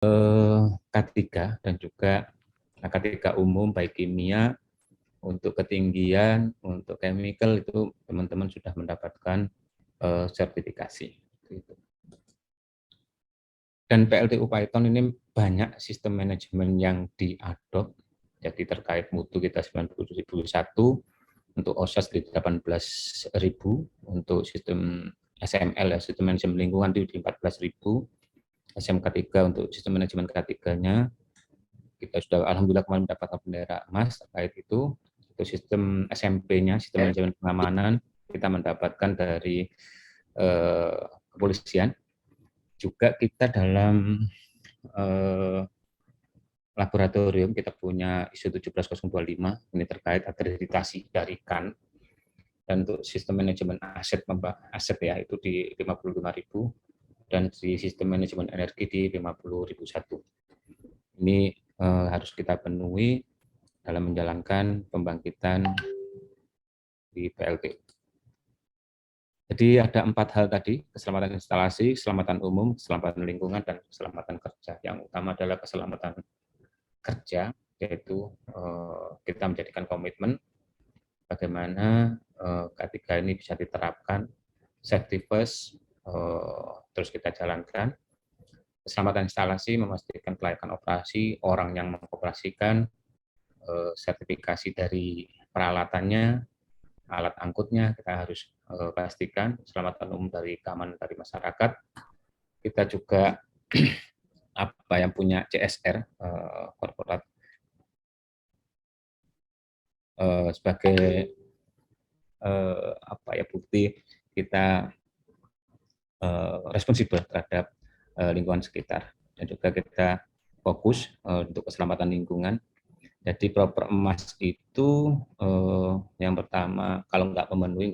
K3 dan juga K3 umum baik kimia, untuk ketinggian, untuk chemical itu teman-teman sudah mendapatkan sertifikasi. Dan PLTU Python ini banyak sistem manajemen yang diadop, jadi terkait mutu kita 90.001, untuk OSAS di 18.000, untuk sistem SML ya, sistem manajemen lingkungan di 14.000, SMK3 untuk sistem manajemen K3-nya kita sudah alhamdulillah kemarin mendapatkan bendera emas terkait itu sistem SMP-nya, sistem manajemen pengamanan kita mendapatkan dari kepolisian. Juga kita dalam laboratorium kita punya ISO 17025 ini terkait akreditasi dari KAN, dan untuk sistem manajemen aset ya itu di 55.000 dan di sistem manajemen energi di 50.001. Ini harus kita penuhi dalam menjalankan pembangkitan di PLT. Jadi ada 4 hal tadi: keselamatan instalasi, keselamatan umum, keselamatan lingkungan, dan keselamatan kerja. Yang utama adalah keselamatan kerja, yaitu kita menjadikan komitmen bagaimana K3 ini bisa diterapkan safety first, terus kita jalankan. Keselamatan instalasi memastikan kelayakan operasi, orang yang mengoperasikan, sertifikasi dari peralatannya, alat angkutnya kita harus pastikan, keselamatan umum dari keamanan dari masyarakat. Kita juga apa yang punya CSR corporate sebagai apa ya bukti kita responsibel terhadap lingkungan sekitar, dan juga kita fokus untuk keselamatan lingkungan. Jadi proper emas itu yang pertama kalau nggak memenuhi,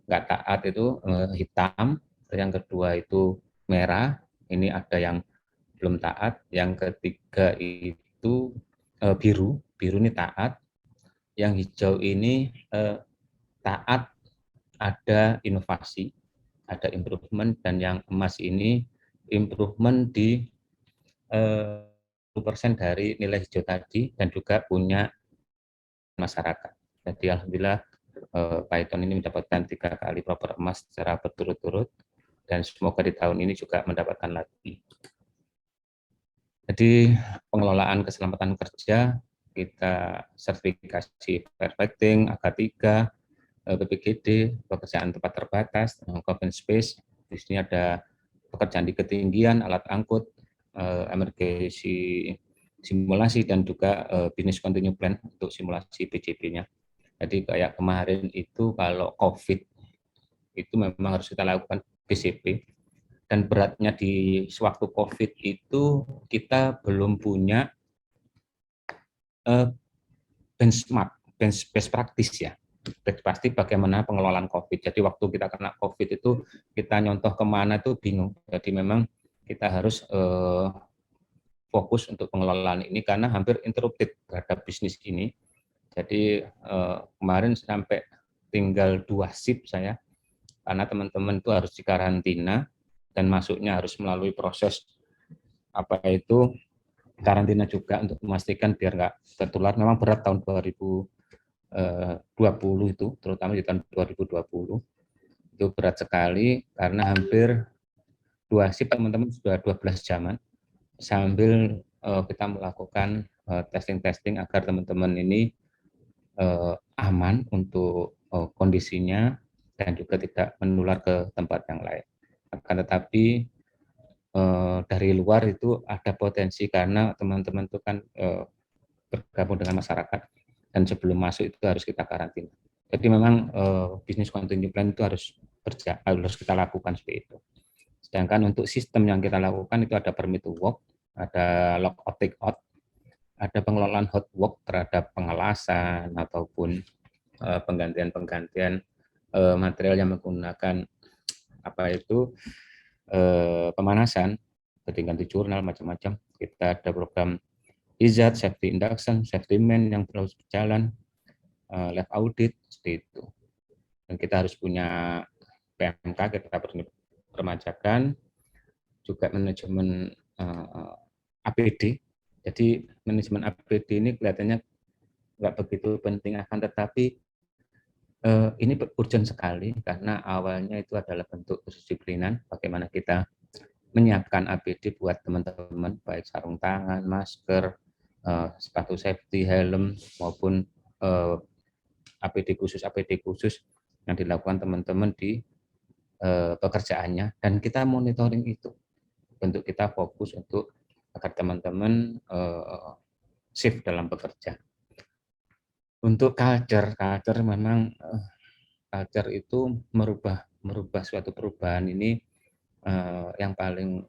nggak taat itu hitam, yang kedua itu merah, ini ada yang belum taat, yang ketiga itu biru ini taat, yang hijau ini taat, ada inovasi, ada improvement, dan yang emas ini improvement di 10% dari nilai hijau tadi, dan juga punya masyarakat. Jadi alhamdulillah Python ini mendapatkan 3 kali proper emas secara berturut-turut, dan semoga di tahun ini juga mendapatkan lagi. Jadi pengelolaan keselamatan kerja kita sertifikasi Perfecting, AK3, PPGD, pekerjaan tempat terbatas, open space. Di sini ada pekerjaan di ketinggian, alat angkut, emergency simulasi, dan juga business continue plan untuk simulasi BJP-nya. Jadi kayak kemarin itu kalau COVID itu memang harus kita lakukan BCP, dan beratnya di sewaktu COVID itu kita belum punya benchmark, best practice ya. Pasti bagaimana pengelolaan COVID. Jadi waktu kita kena COVID itu kita nyontoh kemana itu bingung. Jadi memang kita harus fokus untuk pengelolaan ini karena hampir interrupted terhadap bisnis ini. Jadi kemarin sampai tinggal 2 shift saya, karena teman-teman itu harus dikarantina dan masuknya harus melalui proses apa itu karantina juga untuk memastikan biar nggak tertular. Memang berat tahun 2020 itu, terutama di tahun 2020 itu berat sekali karena hampir 2 shift teman-teman sudah 12 jaman sambil kita melakukan testing agar teman-teman ini aman untuk kondisinya dan juga tidak menular ke tempat yang lain. Akan tetapi dari luar itu ada potensi karena teman-teman itu kan bergabung dengan masyarakat dan sebelum masuk itu harus kita karantina. Jadi memang bisnis continue plan itu harus kita lakukan seperti itu. Sedangkan untuk sistem yang kita lakukan itu ada permit to work, ada lock out take out, ada pengelolaan hot work terhadap pengelasan ataupun penggantian material yang menggunakan apa itu pemanasan, seperti ganti jurnal macam-macam. Kita ada program IZAT, safety induction, safety man yang terus berjalan, lab audit seperti itu. Dan kita harus punya PMK, kita permajakan, juga manajemen APD. Jadi manajemen APD ini kelihatannya nggak begitu penting, akan tetapi ini urgent sekali karena awalnya itu adalah bentuk kedisiplinan, bagaimana kita menyiapkan APD buat teman-teman, baik sarung tangan, masker, sepatu safety, helm, maupun APD khusus yang dilakukan teman-teman di pekerjaannya, dan kita monitoring itu. Bentuk kita fokus untuk agar teman-teman safe dalam bekerja. Untuk culture memang culture itu merubah suatu perubahan ini yang paling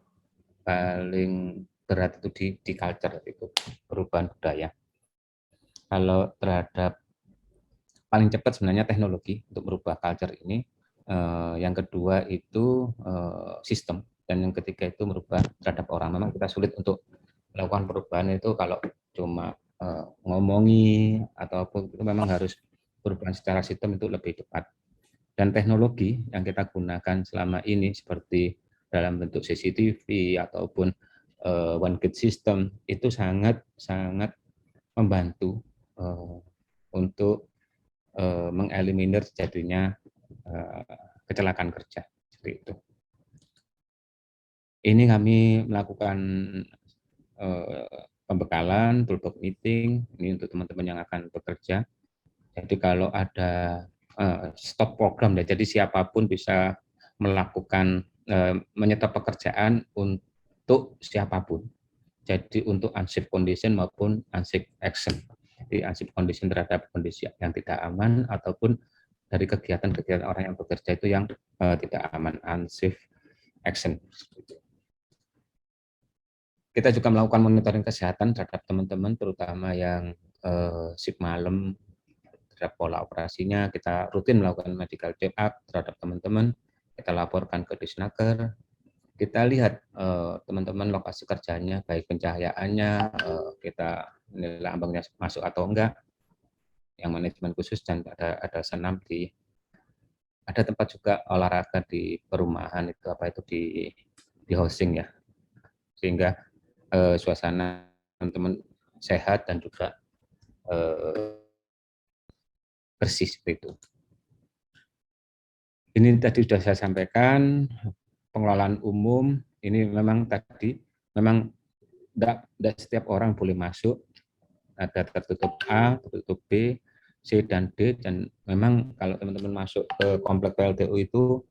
berat itu di culture itu, perubahan budaya. Kalau terhadap paling cepat sebenarnya teknologi untuk merubah culture ini, yang kedua itu sistem, dan yang ketiga itu merubah terhadap orang. Memang kita sulit untuk melakukan perubahan itu kalau cuma ngomongi ataupun itu, memang harus perubahan secara sistem itu lebih cepat. Dan teknologi yang kita gunakan selama ini seperti dalam bentuk CCTV ataupun one gate system itu sangat membantu untuk mengeliminir terjadinya kecelakaan kerja seperti itu. Ini kami melakukan pembekalan, toolbox meeting ini untuk teman-teman yang akan bekerja. Jadi kalau ada stop program, jadi siapapun bisa melakukan menyetop pekerjaan untuk siapapun. Jadi untuk unsafe condition maupun unsafe action. Jadi unsafe condition terhadap kondisi yang tidak aman ataupun dari kegiatan-kegiatan orang yang bekerja itu yang tidak aman, unsafe action. Kita juga melakukan monitoring kesehatan terhadap teman-teman, terutama yang shift malam, terhadap pola operasinya. Kita rutin melakukan medical check up terhadap teman-teman, kita laporkan ke Disnaker, kita lihat teman-teman lokasi kerjanya, baik pencahayaannya, kita nilai ambangnya masuk atau enggak, yang manajemen khusus, dan ada senam ada tempat juga olahraga di perumahan itu, apa itu di housing ya, sehingga suasana teman-teman sehat dan juga bersih seperti itu. Ini tadi sudah saya sampaikan, pengelolaan umum ini memang tidak setiap orang boleh masuk, ada tertutup A, tertutup B, C, dan D, dan memang kalau teman-teman masuk ke komplek PLTU itu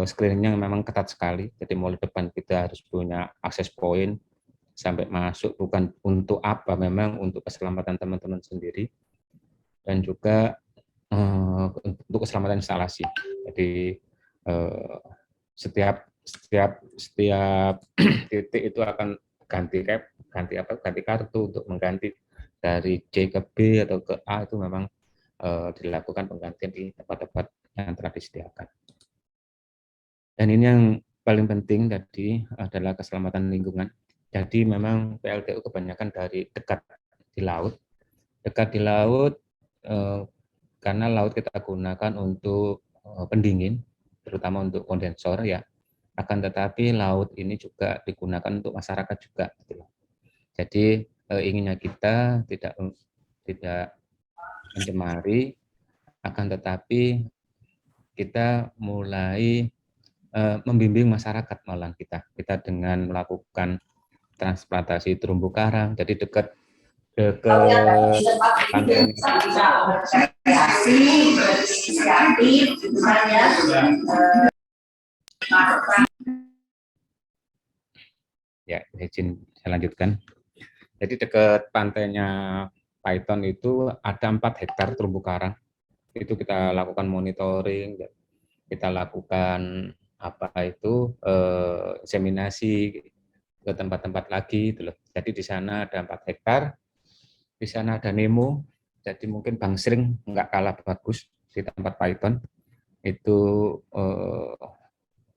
screeningnya memang ketat sekali, jadi mulai depan kita harus punya akses point sampai masuk, bukan untuk apa, memang untuk keselamatan teman-teman sendiri dan juga untuk keselamatan instalasi. Jadi setiap titik itu akan ganti kartu untuk mengganti dari C ke B atau ke A, itu memang dilakukan penggantian di tempat-tempat yang telah disediakan. Dan ini yang paling penting tadi adalah keselamatan lingkungan. Jadi memang PLTU kebanyakan dari dekat di laut karena laut kita gunakan untuk pendingin, terutama untuk kondensor ya. Akan tetapi laut ini juga digunakan untuk masyarakat juga. Jadi inginnya kita tidak mencemari, akan tetapi kita mulai membimbing masyarakat malah kita dengan melakukan transplantasi terumbu karang. Jadi dekat pantai ya, izin saya lanjutkan. Jadi dekat pantainya Python itu ada 4 hektar terumbu karang. Itu kita lakukan monitoring, kita lakukan inseminasi ke tempat-tempat lagi gitu loh. Jadi di sana ada 4 hektar, di sana ada Nemo, jadi mungkin bangsring nggak kalah bagus di tempat Python. Itu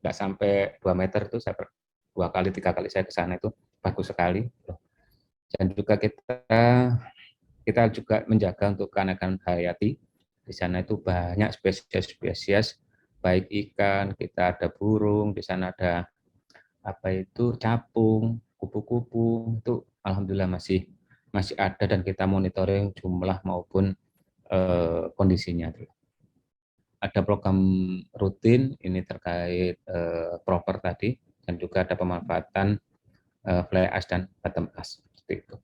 nggak sampai 2 meter, itu saya 2-3 kali saya ke sana, itu bagus sekali. Dan juga kita juga menjaga untuk keanekaragaman hayati. Di sana itu banyak spesies baik ikan, kita ada burung, di sana ada capung, kupu-kupu itu alhamdulillah masih ada dan kita monitoring jumlah maupun kondisinya. Ada program rutin ini terkait proper tadi dan juga ada pemanfaatan fly ash dan bottom ash seperti itu.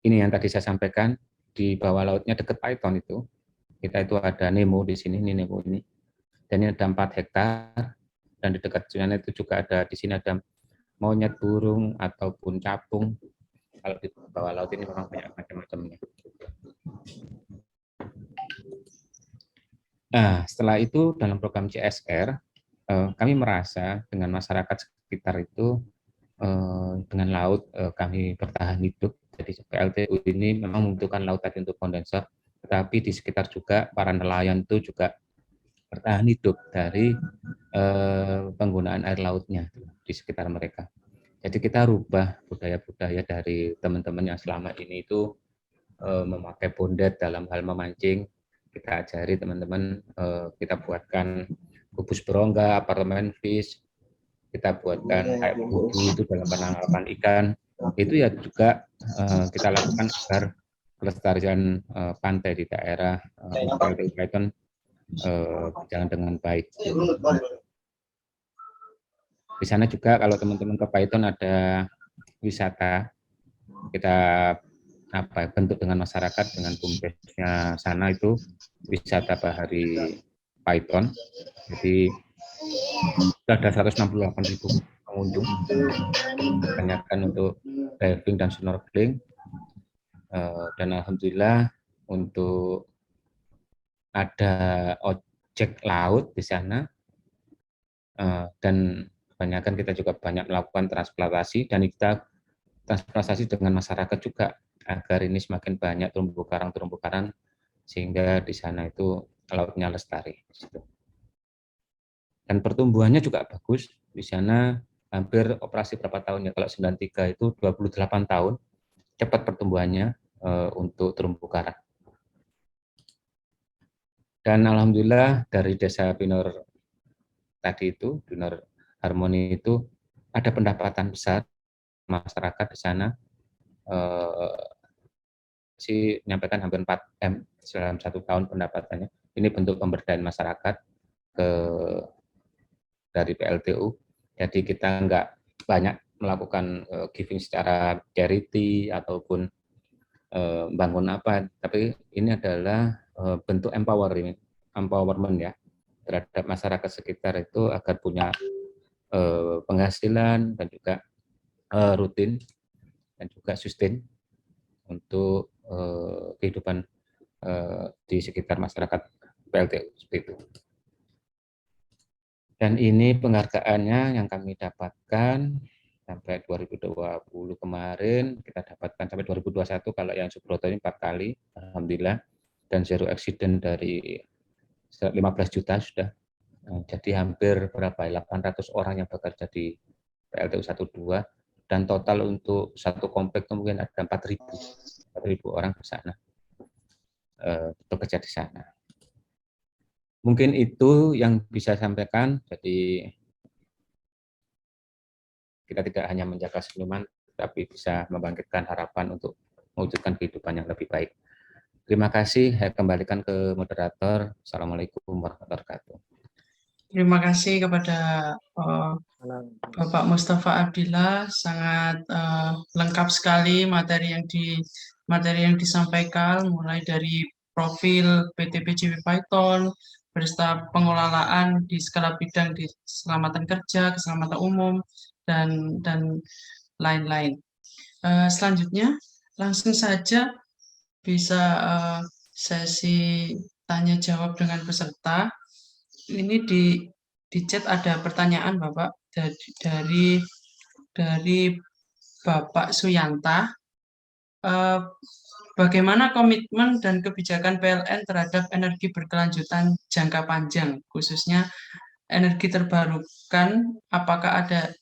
Ini yang tadi saya sampaikan di bawah lautnya dekat Python itu kita itu ada Nemo di sini, ini Nemo ini, dan ini ada 4 hektar dan di dekat sana itu juga ada di sini ada monyet burung ataupun capung. Kalau di bawah laut ini memang banyak macam-macamnya. Nah, setelah itu dalam program CSR kami merasa dengan masyarakat sekitar itu dengan laut kami bertahan hidup. Jadi PLTU ini memang membutuhkan laut tadi untuk kondensor, tetapi di sekitar juga para nelayan itu juga bertahan hidup dari penggunaan air lautnya di sekitar mereka. Jadi kita rubah budaya-budaya dari teman-teman yang selama ini itu memakai bondet dalam hal memancing. Kita ajari teman-teman, kita buatkan kubus berongga, apartemen fish, kita buatkan kayak budu itu dalam penangkapan ikan. Itu ya juga kita lakukan agar kelestarian pantai di daerah PLTU Python berjalan dengan baik. Di sana juga kalau teman-teman ke Python ada wisata, kita bentuk dengan masyarakat dengan bumdesnya sana itu wisata bahari Python. Jadi sudah ada 168.000 pengunjung, kebanyakan untuk diving dan snorkeling, dan alhamdulillah untuk ada ojek laut di sana, dan kebanyakan kita juga banyak melakukan transplantasi dan kita transplantasi dengan masyarakat juga agar ini semakin banyak terumbu karang sehingga di sana itu lautnya lestari. Dan pertumbuhannya juga bagus. Di sana hampir operasi berapa tahun ya? Kalau 93 itu 28 tahun cepat pertumbuhannya untuk terumbu karang. Dan alhamdulillah dari desa Pinor tadi itu, Pinor Harmoni itu ada pendapatan besar masyarakat di sana. Sih menyampaikan hampir 4M dalam 1 tahun pendapatannya. Ini bentuk pemberdayaan masyarakat dari PLTU. Jadi kita nggak banyak melakukan giving secara charity ataupun bangun apa, tapi ini adalah bentuk empowerment ya terhadap masyarakat sekitar itu agar punya penghasilan dan juga rutin dan juga sustain untuk kehidupan di sekitar masyarakat PLTU seperti itu. Dan ini penghargaannya yang kami dapatkan sampai 2020 kemarin, kita dapatkan sampai 2021 kalau yang Subroto ini 4 kali, alhamdulillah, dan zero accident dari 15 juta sudah. Jadi hampir berapa 800 orang yang bekerja di PLTU 12 dan total untuk satu komplek itu mungkin ada 4.000 orang di sana bekerja di sana. Mungkin itu yang bisa saya sampaikan. Jadi kita tidak hanya menjaga senyuman, tapi bisa membangkitkan harapan untuk mewujudkan kehidupan yang lebih baik. Terima kasih. Saya kembalikan ke moderator. Assalamualaikum warahmatullahi wabarakatuh. Terima kasih kepada Bapak Mustafa Abdillah, sangat lengkap sekali materi yang disampaikan, mulai dari profil PT PJB Python, beserta pengelolaan di skala bidang di keselamatan kerja, keselamatan umum, dan lain-lain. Selanjutnya, langsung saja bisa sesi tanya jawab dengan peserta. Ini di chat ada pertanyaan Bapak dari Bapak Suyanta. Bagaimana komitmen dan kebijakan PLN terhadap energi berkelanjutan jangka panjang, khususnya energi terbarukan? Apakah ada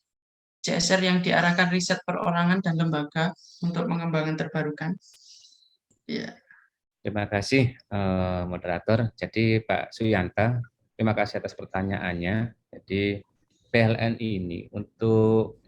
CSR yang diarahkan riset perorangan dan lembaga untuk mengembangkan terbarukan? Ya. Terima kasih moderator. Jadi Pak Suyanta, terima kasih atas pertanyaannya. Jadi PLN ini untuk